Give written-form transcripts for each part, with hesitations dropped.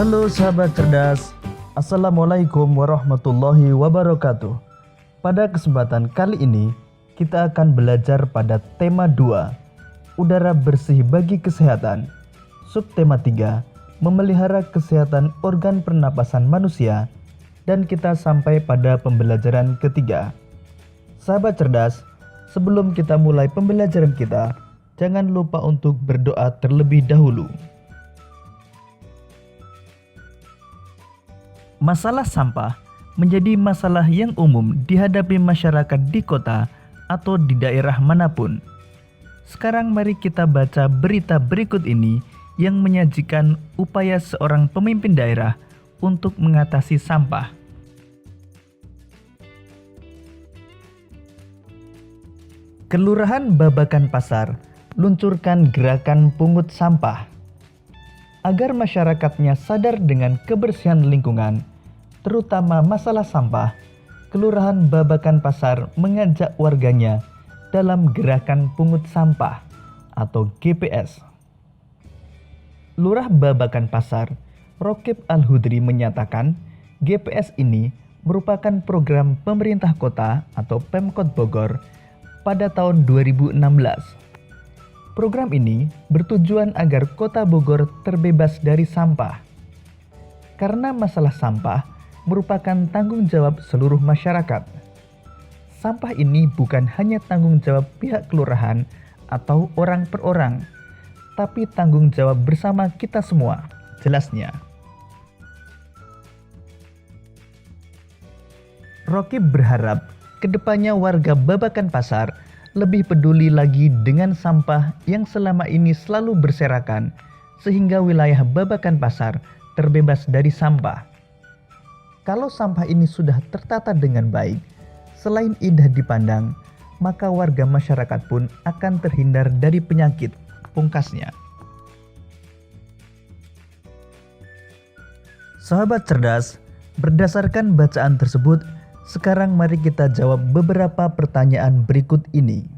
Halo sahabat cerdas, Assalamualaikum warahmatullahi wabarakatuh. Pada kesempatan kali ini, kita akan belajar pada tema 2, udara bersih bagi kesehatan. Subtema 3, memelihara kesehatan organ pernapasan manusia. Dan kita sampai pada pembelajaran ketiga. Sahabat cerdas, sebelum kita mulai pembelajaran kita, jangan lupa untuk berdoa terlebih dahulu. Masalah sampah menjadi masalah yang umum dihadapi masyarakat di kota atau di daerah manapun. Sekarang mari kita baca berita berikut ini yang menyajikan upaya seorang pemimpin daerah untuk mengatasi sampah. Kelurahan Babakan Pasar luncurkan gerakan pungut sampah. Agar masyarakatnya sadar dengan kebersihan lingkungan, terutama masalah sampah, Kelurahan Babakan Pasar mengajak warganya dalam gerakan pungut sampah atau GPS. Lurah Babakan Pasar, Rokib Al-Hudri menyatakan GPS ini merupakan program pemerintah kota atau Pemkot Bogor pada tahun 2016. Program ini bertujuan agar kota Bogor terbebas dari sampah. Karena masalah sampah merupakan tanggung jawab seluruh masyarakat. Sampah ini bukan hanya tanggung jawab pihak kelurahan atau orang per orang, tapi tanggung jawab bersama kita semua, jelasnya. Rokib berharap kedepannya warga Babakan Pasar lebih peduli lagi dengan sampah yang selama ini selalu berserakan, sehingga wilayah Babakan Pasar terbebas dari sampah. Kalau sampah ini sudah tertata dengan baik, selain indah dipandang, maka warga masyarakat pun akan terhindar dari penyakit, pungkasnya. Sahabat cerdas, berdasarkan bacaan tersebut, sekarang mari kita jawab beberapa pertanyaan berikut ini.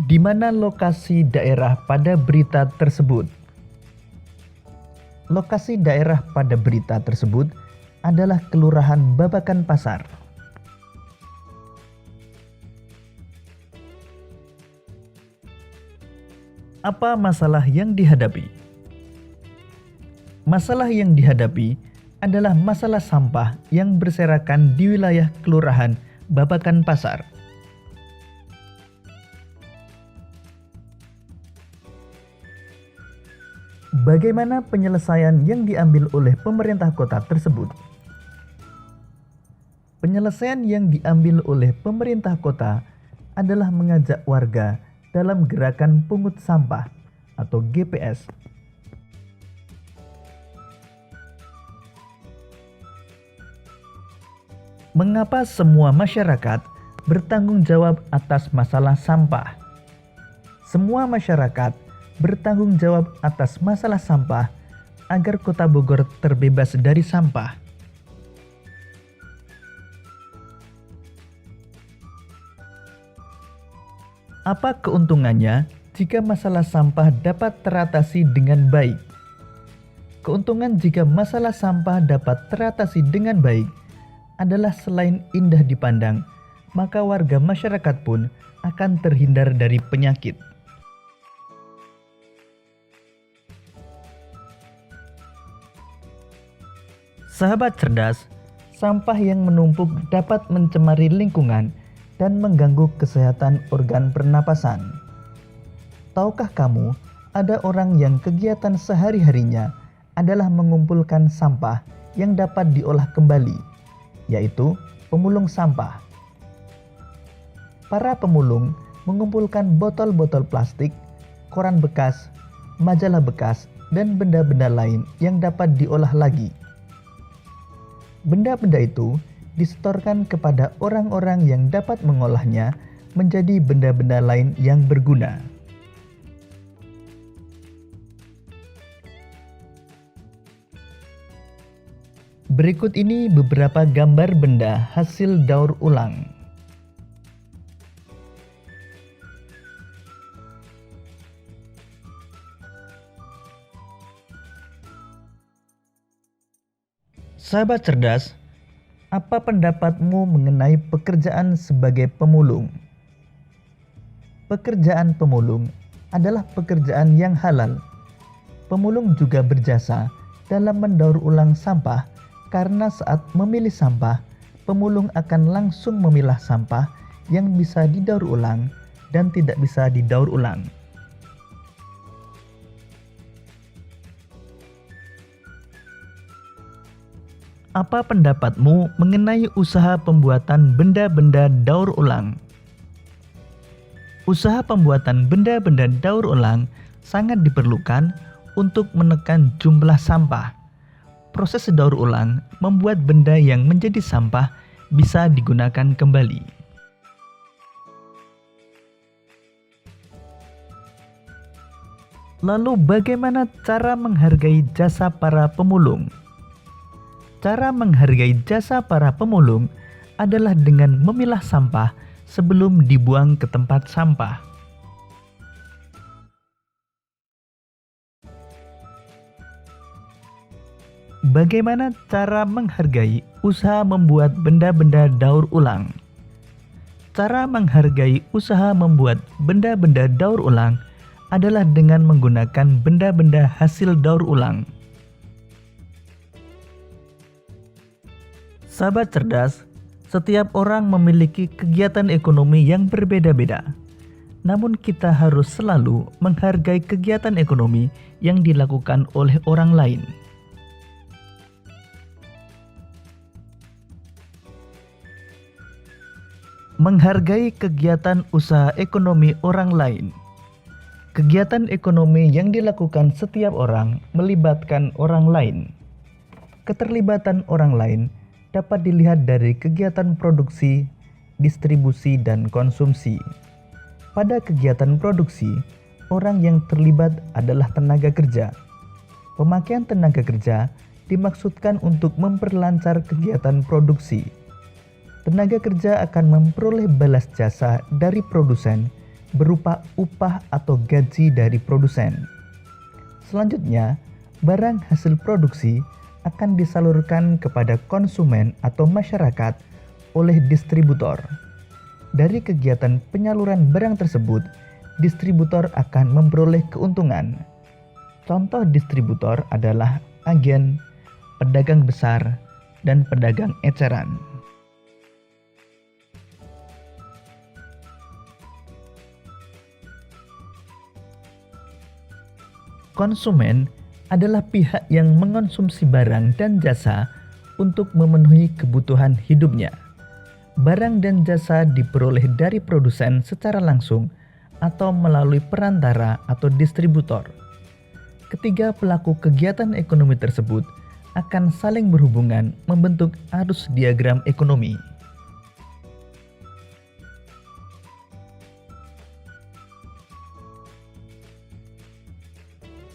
Di mana lokasi daerah pada berita tersebut? Lokasi daerah pada berita tersebut adalah Kelurahan Babakan Pasar. Apa masalah yang dihadapi? Masalah yang dihadapi adalah masalah sampah yang berserakan di wilayah Kelurahan Babakan Pasar. Bagaimana penyelesaian yang diambil oleh pemerintah kota tersebut? Penyelesaian yang diambil oleh pemerintah kota adalah mengajak warga dalam gerakan pungut sampah atau GPS. Mengapa semua masyarakat bertanggung jawab atas masalah sampah? Semua masyarakat bertanggung jawab atas masalah sampah agar kota Bogor terbebas dari sampah. Apa keuntungannya jika masalah sampah dapat teratasi dengan baik? Keuntungan jika masalah sampah dapat teratasi dengan baik adalah selain indah dipandang, maka warga masyarakat pun akan terhindar dari penyakit. Sahabat cerdas, sampah yang menumpuk dapat mencemari lingkungan dan mengganggu kesehatan organ pernapasan. Tahukah kamu, ada orang yang kegiatan sehari-harinya adalah mengumpulkan sampah yang dapat diolah kembali, yaitu pemulung sampah. Para pemulung mengumpulkan botol-botol plastik, koran bekas, majalah bekas, dan benda-benda lain yang dapat diolah lagi. Benda-benda itu disetorkan kepada orang-orang yang dapat mengolahnya menjadi benda-benda lain yang berguna. Berikut ini beberapa gambar benda hasil daur ulang. Sahabat cerdas, apa pendapatmu mengenai pekerjaan sebagai pemulung? Pekerjaan pemulung adalah pekerjaan yang halal. Pemulung juga berjasa dalam mendaur ulang sampah karena saat memilih sampah, pemulung akan langsung memilah sampah yang bisa didaur ulang dan tidak bisa didaur ulang. Apa pendapatmu mengenai usaha pembuatan benda-benda daur ulang? Usaha pembuatan benda-benda daur ulang sangat diperlukan untuk menekan jumlah sampah. Proses daur ulang membuat benda yang menjadi sampah bisa digunakan kembali. Lalu bagaimana cara menghargai jasa para pemulung? Cara menghargai jasa para pemulung adalah dengan memilah sampah sebelum dibuang ke tempat sampah. Bagaimana cara menghargai usaha membuat benda-benda daur ulang? Cara menghargai usaha membuat benda-benda daur ulang adalah dengan menggunakan benda-benda hasil daur ulang. Sahabat cerdas, setiap orang memiliki kegiatan ekonomi yang berbeda-beda. Namun kita harus selalu menghargai kegiatan ekonomi yang dilakukan oleh orang lain. Menghargai kegiatan usaha ekonomi orang lain. Kegiatan ekonomi yang dilakukan setiap orang melibatkan orang lain. Keterlibatan orang lain dapat dilihat dari kegiatan produksi, distribusi, dan konsumsi. Pada kegiatan produksi, orang yang terlibat adalah tenaga kerja. Pemakaian tenaga kerja dimaksudkan untuk memperlancar kegiatan produksi. Tenaga kerja akan memperoleh balas jasa dari produsen berupa upah atau gaji dari produsen. Selanjutnya, barang hasil produksi akan disalurkan kepada konsumen atau masyarakat oleh distributor. Dari kegiatan penyaluran barang tersebut, distributor akan memperoleh keuntungan. Contoh distributor adalah agen, pedagang besar, dan pedagang eceran. Konsumen adalah pihak yang mengonsumsi barang dan jasa untuk memenuhi kebutuhan hidupnya. Barang dan jasa diperoleh dari produsen secara langsung atau melalui perantara atau distributor. Ketiga pelaku kegiatan ekonomi tersebut akan saling berhubungan membentuk arus diagram ekonomi.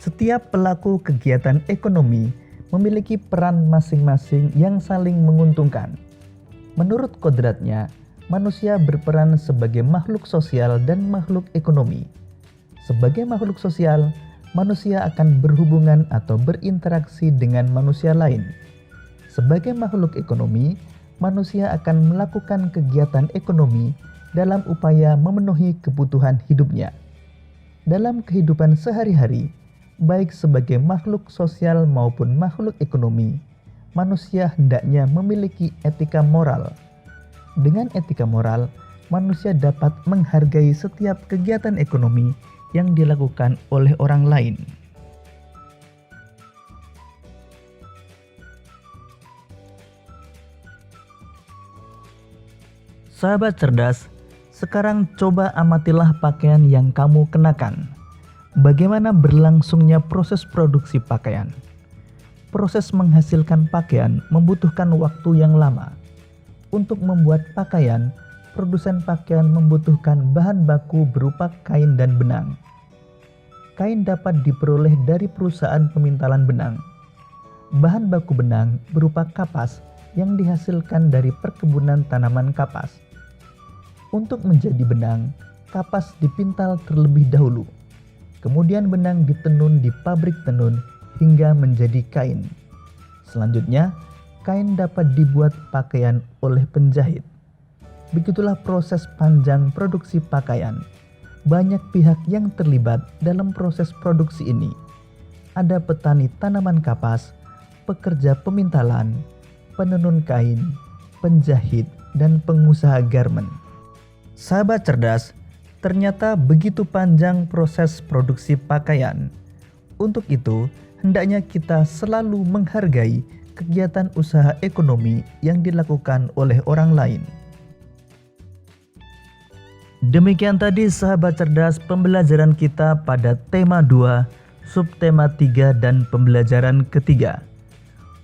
Setiap pelaku kegiatan ekonomi memiliki peran masing-masing yang saling menguntungkan. Menurut kodratnya, manusia berperan sebagai makhluk sosial dan makhluk ekonomi. Sebagai makhluk sosial, manusia akan berhubungan atau berinteraksi dengan manusia lain. Sebagai makhluk ekonomi, manusia akan melakukan kegiatan ekonomi dalam upaya memenuhi kebutuhan hidupnya. Dalam kehidupan sehari-hari, baik sebagai makhluk sosial maupun makhluk ekonomi, manusia hendaknya memiliki etika moral. Dengan etika moral, manusia dapat menghargai setiap kegiatan ekonomi yang dilakukan oleh orang lain. Sahabat cerdas, sekarang coba amatilah pakaian yang kamu kenakan. Bagaimana berlangsungnya proses produksi pakaian? Proses menghasilkan pakaian membutuhkan waktu yang lama. Untuk membuat pakaian, produsen pakaian membutuhkan bahan baku berupa kain dan benang. Kain dapat diperoleh dari perusahaan pemintalan benang. Bahan baku benang berupa kapas yang dihasilkan dari perkebunan tanaman kapas. Untuk menjadi benang, kapas dipintal terlebih dahulu. Kemudian benang ditenun di pabrik tenun hingga menjadi kain. Selanjutnya, kain dapat dibuat pakaian oleh penjahit. Begitulah proses panjang produksi pakaian. Banyak pihak yang terlibat dalam proses produksi ini. Ada petani tanaman kapas, pekerja pemintalan, penenun kain, penjahit, dan pengusaha garmen. Sahabat cerdas, ternyata begitu panjang proses produksi pakaian. Untuk itu, hendaknya kita selalu menghargai kegiatan usaha ekonomi yang dilakukan oleh orang lain. Demikian tadi sahabat cerdas pembelajaran kita pada tema 2, subtema 3 dan pembelajaran ketiga.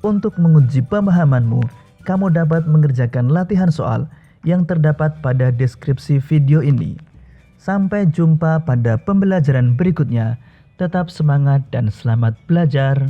Untuk menguji pemahamanmu, kamu dapat mengerjakan latihan soal yang terdapat pada deskripsi video ini. Sampai jumpa pada pembelajaran berikutnya. Tetap semangat dan selamat belajar.